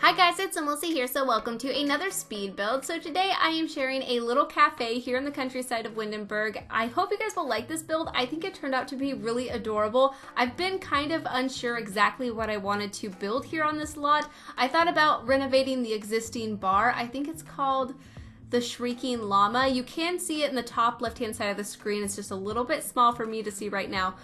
Hi guys, it's SimLicy here, so welcome to another speed build. So today I am sharing a little cafe here in the countryside of Windenburg. I hope you guys will like this build. I think it turned out to be really adorable. I've been kind of unsure exactly what I wanted to build here on this lot. I thought about renovating the existing bar. I think it's called the Shrieking Llama. You can see it in the top left-hand side of the screen. It's just a little bit small for me to see right now,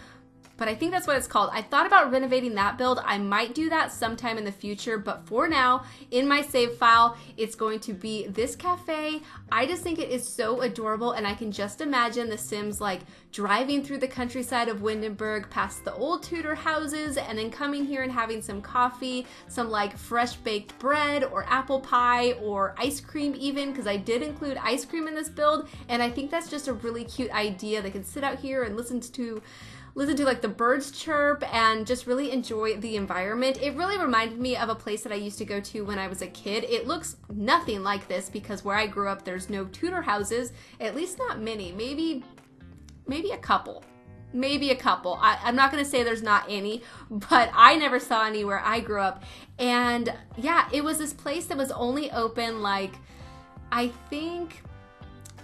but I think that's what it's called. I thought about renovating that build. I might do that sometime in the future, but for now, in my save file, it's going to be this cafe. I just think it is so adorable, and I can just imagine the Sims like driving through the countryside of Windenburg past the old Tudor houses and then coming here and having some coffee, some like fresh baked bread or apple pie or ice cream even, because I did include ice cream in this build, and I think that's just a really cute idea. They can sit out here and listen to like the birds chirp and just really enjoy the environment. It really reminded me of a place that I used to go to when I was a kid. It looks nothing like this because where I grew up there's no Tudor houses, at least not many, maybe a couple. Maybe a couple. I'm not gonna say there's not any, but I never saw any where I grew up. And yeah, it was this place that was only open like, I think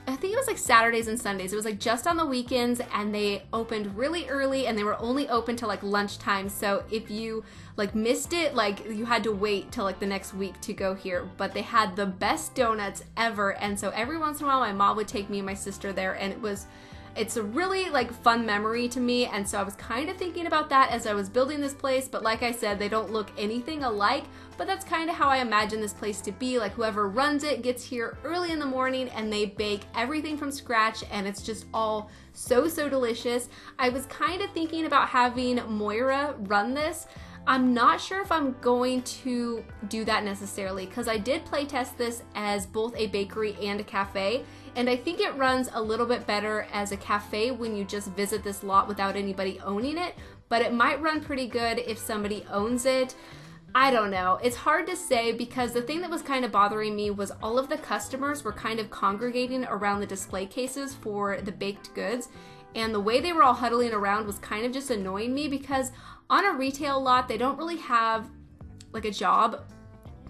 it was like Saturdays and Sundays. It was like just on the weekends, and they opened really early and they were only open till like lunchtime. So if you like missed it, like you had to wait till like the next week to go here. But they had the best donuts ever. And so every once in a while my mom would take me and my sister there, and it's a really like fun memory to me. And so I was kind of thinking about that as I was building this place, but like I said, they don't look anything alike, but that's kind of how I imagine this place to be. Like whoever runs it gets here early in the morning and they bake everything from scratch, and it's just all so delicious. I was kind of thinking about having Moira run this. I'm not sure if I'm going to do that necessarily, because I did play test this as both a bakery and a cafe, and I think it runs a little bit better as a cafe when you just visit this lot without anybody owning it, but it might run pretty good if somebody owns it. I don't know. It's hard to say, because the thing that was kind of bothering me was all of the customers were kind of congregating around the display cases for the baked goods, and the way they were all huddling around was kind of just annoying me, because on a retail lot, they don't really have like a job.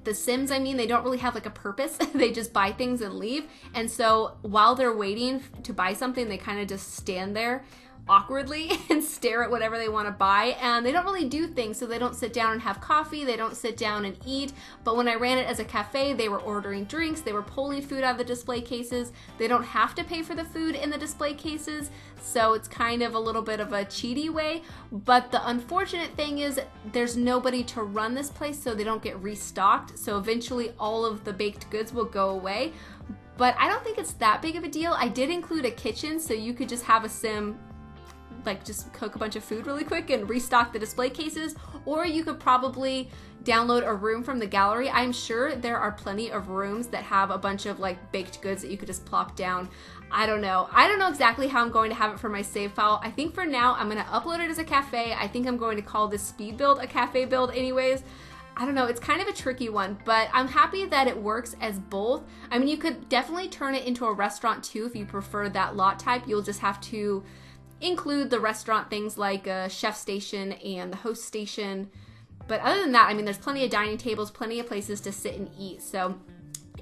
The Sims, I mean, they don't really have like a purpose. They just buy things and leave. And so while they're waiting to buy something, they kind of just stand there awkwardly and stare at whatever they want to buy, and they don't really do things. So they don't sit down and have coffee, they don't sit down and eat. But when I ran it as a cafe, they were ordering drinks, they were pulling food out of the display cases. They don't have to pay for the food in the display cases, so it's kind of a little bit of a cheaty way. But the unfortunate thing is there's nobody to run this place, so they don't get restocked, so eventually all of the baked goods will go away. But I don't think it's that big of a deal. I did include a kitchen, so you could just have a Sim like just cook a bunch of food really quick and restock the display cases, or you could probably download a room from the gallery. I'm sure there are plenty of rooms that have a bunch of like baked goods that you could just plop down. I don't know exactly how I'm going to have it for my save file. I think for now I'm going to upload it as a cafe. I think I'm going to call this speed build a cafe build anyways. I don't know, it's kind of a tricky one, but I'm happy that it works as both. I mean, you could definitely turn it into a restaurant too if you prefer that lot type. You'll just have to include the restaurant things like a chef station and the host station. But other than that, I mean, there's plenty of dining tables, plenty of places to sit and eat. So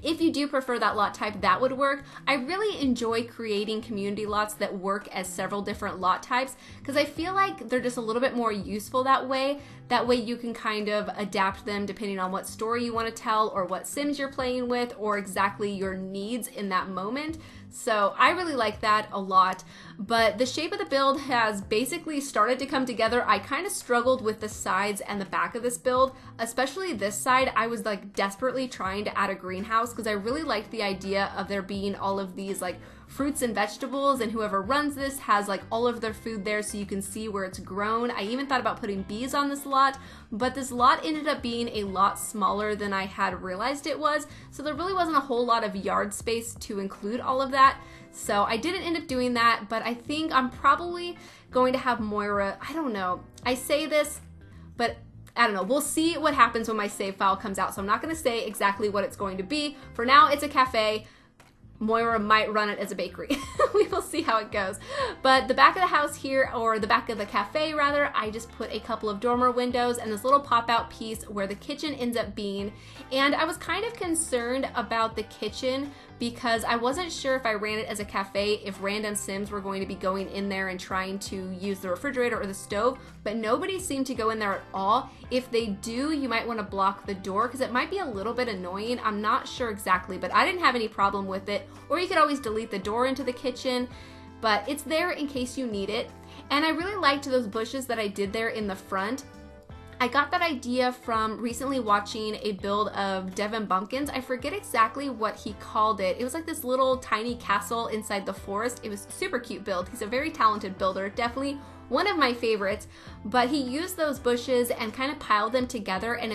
if you do prefer that lot type, that would work. I really enjoy creating community lots that work as several different lot types, because I feel like they're just a little bit more useful that way. That way you can kind of adapt them depending on what story you want to tell, or what Sims you're playing with, or exactly your needs in that moment. So I really like that a lot. But the shape of the build has basically started to come together. I kind of struggled with the sides and the back of this build, especially this side. I was like desperately trying to add a greenhouse because I really liked the idea of there being all of these like fruits and vegetables, and whoever runs this has like all of their food there so you can see where it's grown. I even thought about putting bees on this lot, but this lot ended up being a lot smaller than I had realized it was, so there really wasn't a whole lot of yard space to include all of that. So I didn't end up doing that, but I think I'm probably going to have Moira. I don't know, I say this, but I don't know. We'll see what happens when my save file comes out, so I'm not going to say exactly what it's going to be. For now, it's a cafe. Moira might run it as a bakery. We will see how it goes. But the back of the house here, or the back of the cafe rather, I just put a couple of dormer windows and this little pop-out piece where the kitchen ends up being. And I was kind of concerned about the kitchen because I wasn't sure if I ran it as a cafe, if random Sims were going to be going in there and trying to use the refrigerator or the stove, but nobody seemed to go in there at all. If they do, you might want to block the door because it might be a little bit annoying. I'm not sure exactly, but I didn't have any problem with it. Or you could always delete the door into the kitchen, but it's there in case you need it. And I really liked those bushes that I did there in the front. I got that idea from recently watching a build of Devin Bumpkins. I forget exactly what he called it. It was like this little tiny castle inside the forest. It was a super cute build. He's a very talented builder, definitely one of my favorites, but he used those bushes and kind of piled them together and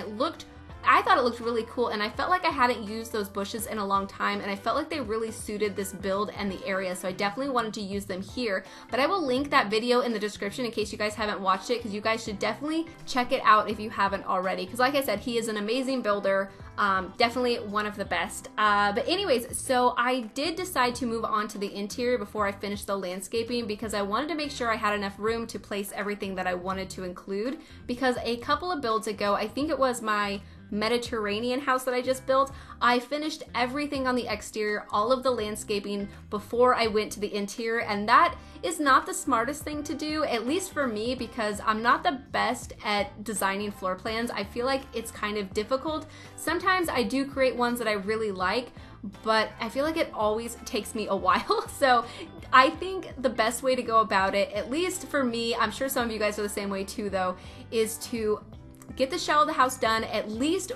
I thought it looked really cool, and I felt like I hadn't used those bushes in a long time, and I felt like they really suited this build and the area, so I definitely wanted to use them here. But I will link that video in the description in case you guys haven't watched it, because you guys should definitely check it out if you haven't already, because like I said, he is an amazing builder. Definitely one of the best. But anyways, so I did decide to move on to the interior before I finished the landscaping because I wanted to make sure I had enough room to place everything that I wanted to include, because a couple of builds ago, I think it was my Mediterranean house that I just built, I finished everything on the exterior, all of the landscaping before I went to the interior, and that is not the smartest thing to do, at least for me, because I'm not the best at designing floor plans. I feel like it's kind of difficult. Sometimes I do create ones that I really like, but I feel like it always takes me a while. So I think the best way to go about it, at least for me, I'm sure some of you guys are the same way too though, is to get the shell of the house done, at least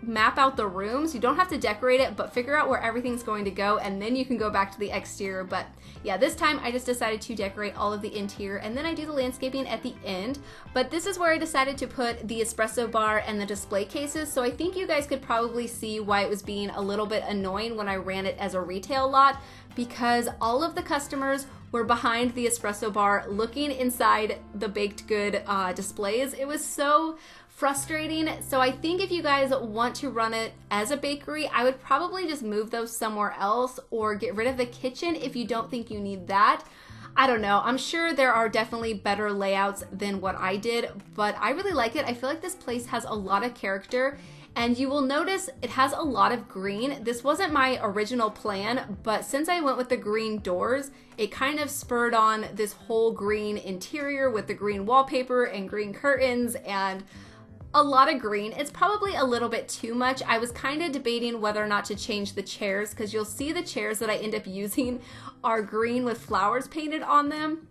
map out the rooms. You don't have to decorate it, but figure out where everything's going to go, and then you can go back to the exterior. But yeah, this time I just decided to decorate all of the interior, and then I do the landscaping at the end. But this is where I decided to put the espresso bar and the display cases, so I think you guys could probably see why it was being a little bit annoying when I ran it as a retail lot, because all of the customers were behind the espresso bar looking inside the baked good displays. It was so frustrating. So I think if you guys want to run it as a bakery, I would probably just move those somewhere else or get rid of the kitchen if you don't think you need that. I don't know. I'm sure there are definitely better layouts than what I did, but I really like it. I feel like this place has a lot of character, and you will notice it has a lot of green. This wasn't my original plan, but since I went with the green doors, it kind of spurred on this whole green interior with the green wallpaper and green curtains and a lot of green. It's probably a little bit too much. I was kind of debating whether or not to change the chairs, because you'll see the chairs that I end up using are green with flowers painted on them.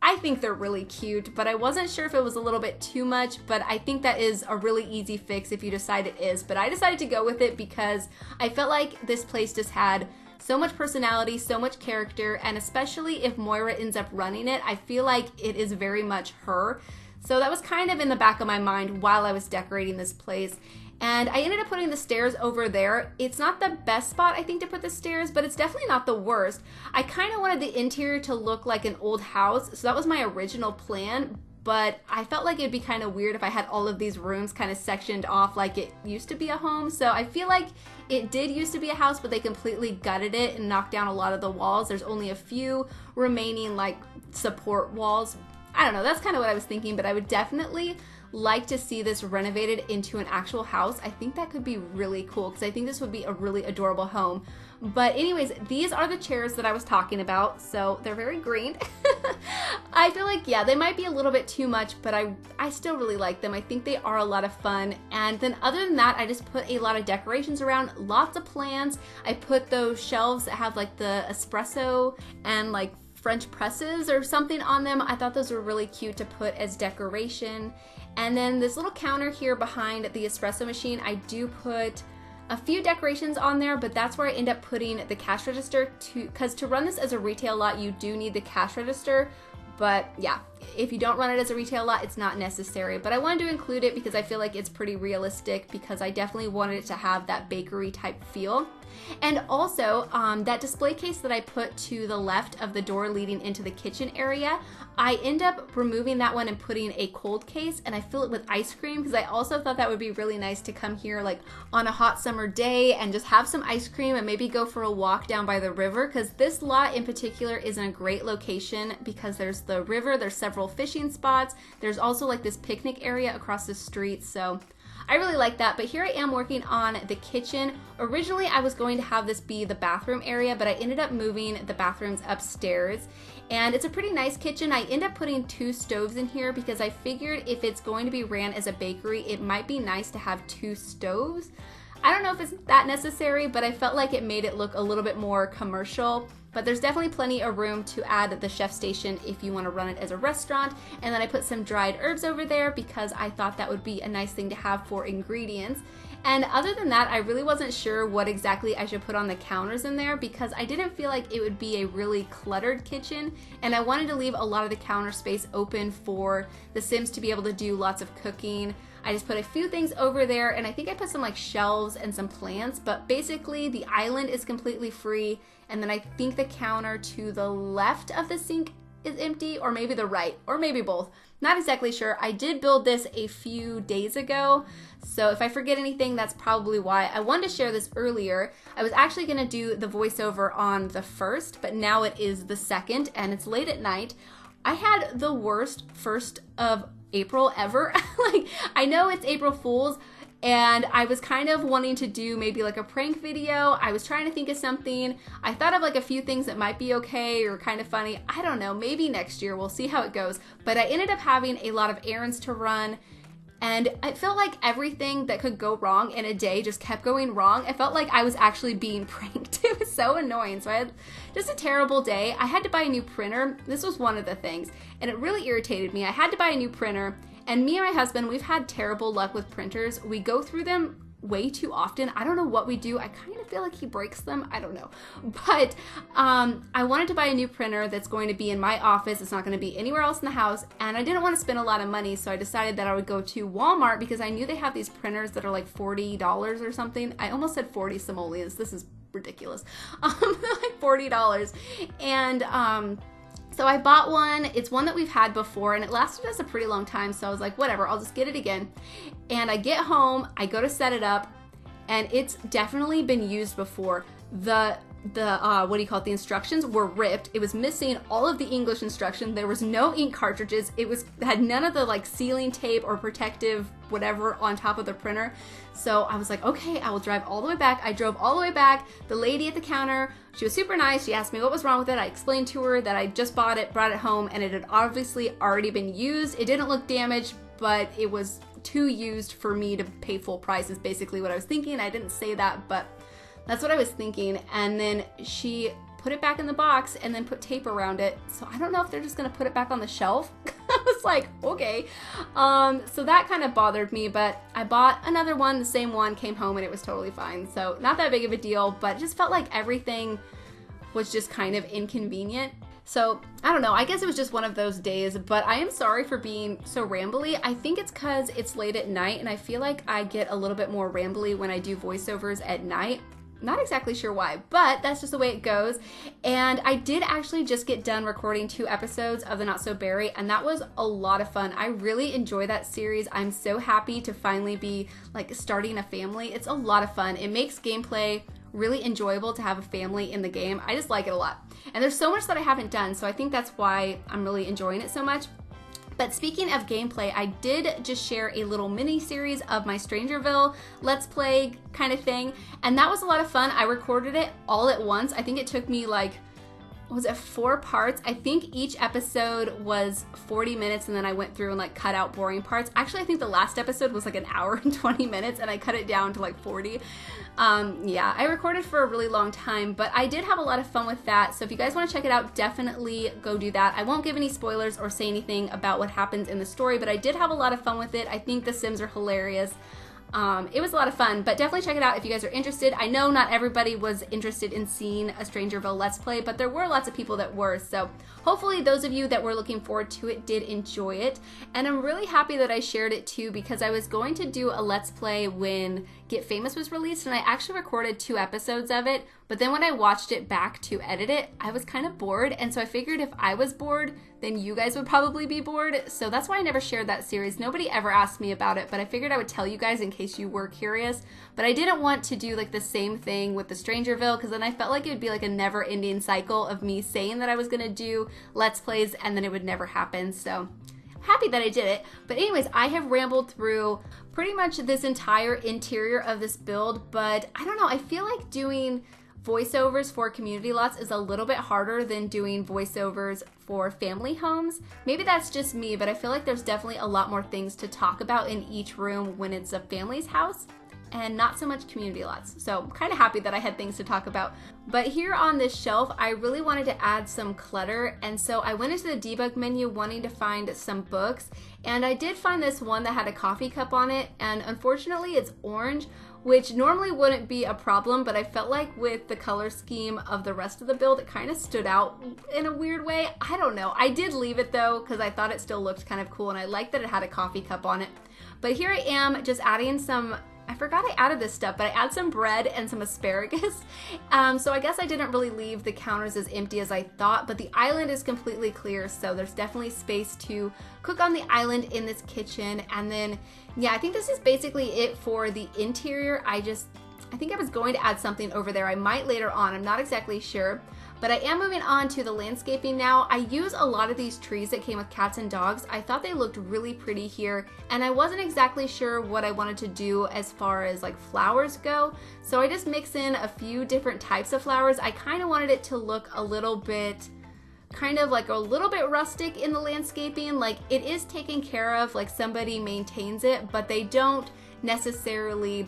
I think they're really cute, but I wasn't sure if it was a little bit too much, but I think that is a really easy fix if you decide it is. But I decided to go with it because I felt like this place just had so much personality, so much character, and especially if Moira ends up running it, I feel like it is very much her. So that was kind of in the back of my mind while I was decorating this place. And I ended up putting the stairs over there. It's not the best spot, I think, to put the stairs, but it's definitely not the worst. I kind of wanted the interior to look like an old house, so that was my original plan, but I felt like it'd be kind of weird if I had all of these rooms kind of sectioned off like it used to be a home. So I feel like it did used to be a house, but they completely gutted it and knocked down a lot of the walls. There's only a few remaining like support walls. I don't know, that's kind of what I was thinking, but I would definitely like to see this renovated into an actual house. I think that could be really cool because I think this would be a really adorable home. But anyways, these are the chairs that I was talking about, so they're very green. I feel like, yeah, they might be a little bit too much, but I still really like them. I think they are a lot of fun. And then other than that, I just put a lot of decorations around, lots of plants. I put those shelves that have like the espresso and like French presses or something on them. I thought those were really cute to put as decoration. And then this little counter here behind the espresso machine, I do put a few decorations on there, but that's where I end up putting the cash register because to run this as a retail lot, you do need the cash register. But yeah, if you don't run it as a retail lot, it's not necessary. But I wanted to include it because I feel like it's pretty realistic, because I definitely wanted it to have that bakery type feel. And also, that display case that I put to the left of the door leading into the kitchen area, I end up removing that one and putting a cold case, and I fill it with ice cream because I also thought that would be really nice to come here like on a hot summer day and just have some ice cream and maybe go for a walk down by the river, because this lot in particular is in a great location because there's the river, there's several fishing spots, there's also like this picnic area across the street, so I really like that. But here I am working on the kitchen. Originally I was going to have this be the bathroom area, but I ended up moving the bathrooms upstairs. And it's a pretty nice kitchen. I end up putting 2 stoves in here because I figured if it's going to be ran as a bakery, it might be nice to have 2 stoves. I don't know if it's that necessary, but I felt like it made it look a little bit more commercial. But there's definitely plenty of room to add the chef station if you want to run it as a restaurant. And then I put some dried herbs over there because I thought that would be a nice thing to have for ingredients. And other than that, I really wasn't sure what exactly I should put on the counters in there because I didn't feel like it would be a really cluttered kitchen, and I wanted to leave a lot of the counter space open for the Sims to be able to do lots of cooking. I just put a few things over there, and I think I put some like shelves and some plants, but basically the island is completely free, and then I think the counter to the left of the sink is empty, or maybe the right, or maybe both. Not exactly sure. I did build this a few days ago, so if I forget anything, that's probably why. I wanted to share this earlier. I was actually gonna do the voiceover on the 1st, but now it is the 2nd, and it's late at night. I had the worst 1st of April ever. Like, I know it's April Fool's, and I was kind of wanting to do maybe like a prank video. I was trying to think of something. I thought of like a few things that might be okay or kind of funny. I don't know, maybe next year, we'll see how it goes. But I ended up having a lot of errands to run, and I felt like everything that could go wrong in a day just kept going wrong. I felt like I was actually being pranked. It was so annoying. So I had just a terrible day. I had to buy a new printer. This was one of the things, and it really irritated me. I had to buy a new printer, and me and my husband, we've had terrible luck with printers. We go through them way too often. I don't know what we do. I kind of feel like he breaks them. I don't know. But I wanted to buy a new printer that's going to be in my office. It's not going to be anywhere else in the house. And I didn't want to spend a lot of money, so I decided that I would go to Walmart because I knew they have these printers that are like $40 or something. I almost said 40 simoleons. This is ridiculous. Like $40. And so I bought one. It's one that we've had before, and it lasted us a pretty long time, so I was like, whatever, I'll just get it again. And I get home, I go to set it up, and it's definitely been used before. The the instructions were ripped. It was missing all of the English instruction. There was no ink cartridges. It had none of the like sealing tape or protective whatever on top of the printer. So I was like, okay, I will drive all the way back. I drove all the way back. The lady at the counter, she was super nice. She asked me what was wrong with it. I explained to her that I just bought it, brought it home, and it had obviously already been used. It didn't look damaged, but it was too used for me to pay full price is basically what I was thinking. I didn't say that, but that's what I was thinking. And then she put it back in the box and then put tape around it. So I don't know if they're just gonna put it back on the shelf. I was like, okay. So that kind of bothered me, but I bought another one, the same one, came home, and it was totally fine. So not that big of a deal, but it just felt like everything was just kind of inconvenient. So I don't know, I guess it was just one of those days, but I am sorry for being so rambly. I think it's because it's late at night, and I feel like I get a little bit more rambly when I do voiceovers at night. Not exactly sure why, but that's just the way it goes. And I did actually just get done recording 2 episodes of The Not So Berry, and that was a lot of fun. I really enjoy that series. I'm so happy to finally be like starting a family. It's a lot of fun. It makes gameplay really enjoyable to have a family in the game. I just like it a lot. And there's so much that I haven't done, so I think that's why I'm really enjoying it so much. But speaking of gameplay, I did just share a little mini series of my Strangerville Let's Play kind of thing, and that was a lot of fun. I recorded it all at once. I think it took me like, was it 4 parts? I think each episode was 40 minutes, and then I went through and like cut out boring parts. Actually, I think the last episode was like an hour and 20 minutes, and I cut it down to like 40. Yeah, I recorded for a really long time, but I did have a lot of fun with that. So if you guys want to check it out, definitely go do that. I won't give any spoilers or say anything about what happens in the story, but I did have a lot of fun with it. I think the Sims are hilarious. It was a lot of fun, but definitely check it out if you guys are interested. I know not everybody was interested in seeing a Strangerville Let's Play, but there were lots of people that were, so hopefully those of you that were looking forward to it did enjoy it. And I'm really happy that I shared it too, because I was going to do a Let's Play when Get Famous was released, and I actually recorded 2 episodes of it, but then when I watched it back to edit it, I was kind of bored, and so I figured if I was bored, then you guys would probably be bored, so that's why I never shared that series. Nobody ever asked me about it, but I figured I would tell you guys in case you were curious. But I didn't want to do like the same thing with the Strangerville, because then I felt like it would be like a never-ending cycle of me saying that I was gonna do Let's Plays and then it would never happen, so happy that I did it. But anyways, I have rambled through pretty much this entire interior of this build, but I don't know, I feel like doing voiceovers for community lots is a little bit harder than doing voiceovers for family homes. Maybe that's just me, but I feel like there's definitely a lot more things to talk about in each room when it's a family's house and not so much community lots. So I'm kind of happy that I had things to talk about. But here on this shelf, I really wanted to add some clutter, and so I went into the debug menu wanting to find some books, and I did find this one that had a coffee cup on it, and unfortunately it's orange, which normally wouldn't be a problem, but I felt like with the color scheme of the rest of the build, it kind of stood out in a weird way. I don't know. I did leave it though, because I thought it still looked kind of cool, and I liked that it had a coffee cup on it. But here I am just adding some, I forgot I added this stuff, but I add some bread and some asparagus. So I guess I didn't really leave the counters as empty as I thought, but the island is completely clear, so there's definitely space to cook on the island in this kitchen. And then, yeah, I think this is basically it for the interior. I think I was going to add something over there. I might later on, I'm not exactly sure. But I am moving on to the landscaping now. I use a lot of these trees that came with cats and dogs. I thought they looked really pretty here, and I wasn't exactly sure what I wanted to do as far as like flowers go. So I just mix in a few different types of flowers. I kind of wanted it to look a little bit, kind of like a little bit rustic in the landscaping. Like it is taken care of, like somebody maintains it, but they don't necessarily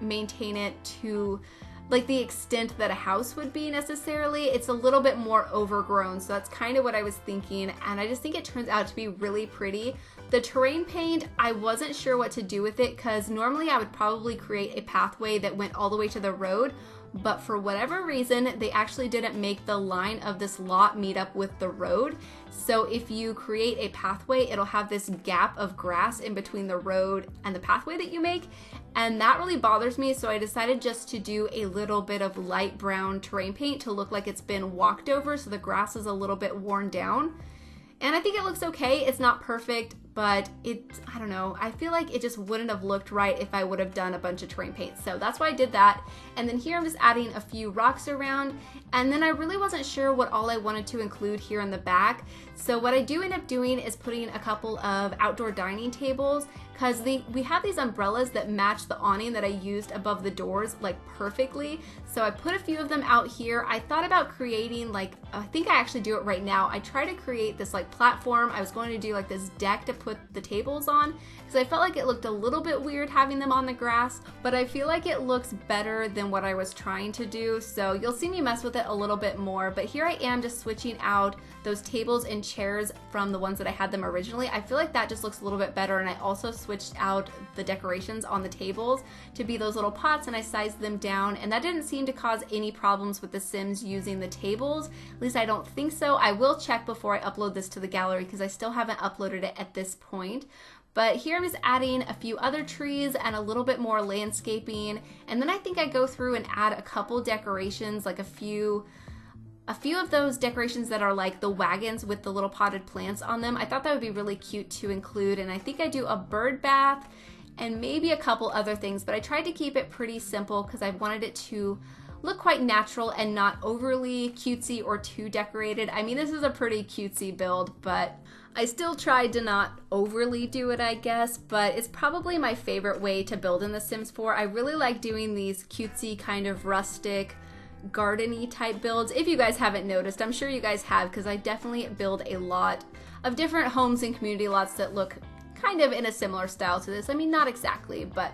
maintain it to like the extent that a house would be necessarily. It's a little bit more overgrown, so that's kind of what I was thinking, and I just think it turns out to be really pretty. The terrain paint, I wasn't sure what to do with it, because normally I would probably create a pathway that went all the way to the road, but for whatever reason, they actually didn't make the line of this lot meet up with the road. So if you create a pathway, it'll have this gap of grass in between the road and the pathway that you make, and that really bothers me, so I decided just to do a little bit of light brown terrain paint to look like it's been walked over, so the grass is a little bit worn down. And I think it looks okay. It's not perfect, but I don't know. I feel like it just wouldn't have looked right if I would have done a bunch of terrain paint. So that's why I did that. And then here I'm just adding a few rocks around. And then I really wasn't sure what all I wanted to include here in the back. So what I do end up doing is putting a couple of outdoor dining tables, because we have these umbrellas that match the awning that I used above the doors like perfectly. So I put a few of them out here. I thought about creating like, I think I actually do it right now. I try to create this like platform. I was going to do like this deck to put the tables on, because I felt like it looked a little bit weird having them on the grass, but I feel like it looks better than what I was trying to do. So you'll see me mess with it a little bit more, but here I am just switching out those tables and chairs from the ones that I had them originally. I feel like that just looks a little bit better, and I also switched out the decorations on the tables to be those little pots, and I sized them down, and that didn't seem to cause any problems with the Sims using the tables. At least I don't think so. I will check before I upload this to the gallery, because I still haven't uploaded it at this point. But here I'm just adding a few other trees and a little bit more landscaping, and then I think I go through and add a couple decorations, like a few of those decorations that are like the wagons with the little potted plants on them. I thought that would be really cute to include, and I think I do a bird bath and maybe a couple other things, but I tried to keep it pretty simple because I wanted it to look quite natural and not overly cutesy or too decorated. I mean, this is a pretty cutesy build, but I still tried to not overly do it, I guess, but it's probably my favorite way to build in The Sims 4. I really like doing these cutesy kind of rustic, garden-y type builds. If you guys haven't noticed, I'm sure you guys have, because I definitely build a lot of different homes and community lots that look kind of in a similar style to this. I mean, not exactly, but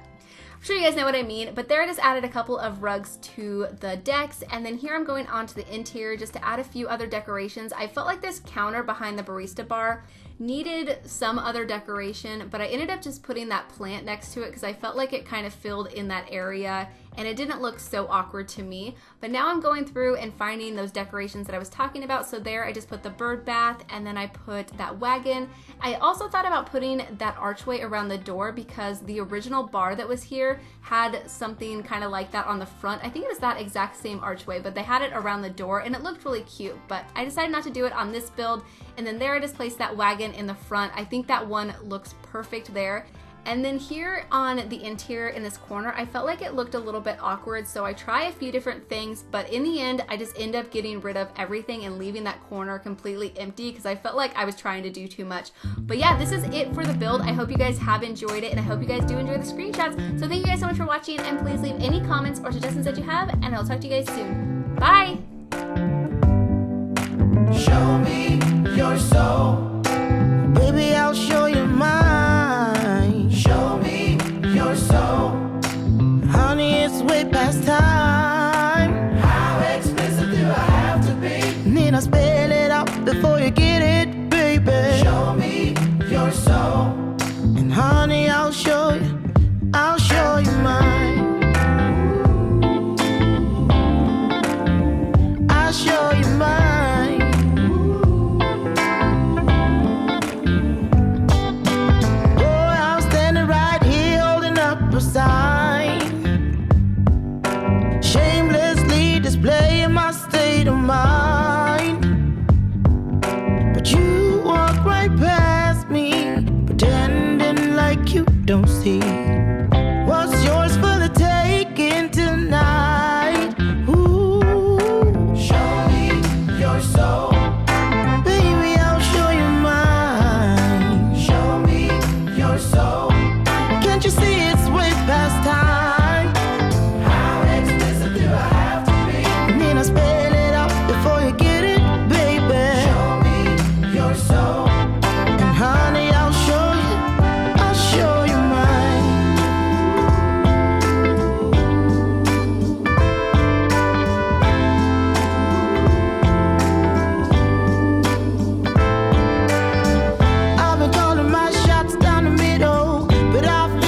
I'm sure you guys know what I mean, but there I just added a couple of rugs to the decks, and then here I'm going on to the interior just to add a few other decorations. I felt like this counter behind the barista bar needed some other decoration, but I ended up just putting that plant next to it because I felt like it kind of filled in that area and it didn't look so awkward to me. But now I'm going through and finding those decorations that I was talking about. So there I just put the bird bath, and then I put that wagon. I also thought about putting that archway around the door because the original bar that was here had something kind of like that on the front. I think it was that exact same archway, but they had it around the door and it looked really cute. But I decided not to do it on this build. And then there I just placed that wagon in the front. I think that one looks perfect there. And then here on the interior in this corner, I felt like it looked a little bit awkward, so I try a few different things, but in the end, I just end up getting rid of everything and leaving that corner completely empty because I felt like I was trying to do too much. But yeah, this is it for the build. I hope you guys have enjoyed it, and I hope you guys do enjoy the screenshots. So thank you guys so much for watching, and please leave any comments or suggestions that you have, and I'll talk to you guys soon. Bye! Show me your soul, baby, I'll show you mine. Show me your soul, honey, it's way past time. How expensive do I have to be? Need I spell it out before you get it, baby? Show me your soul.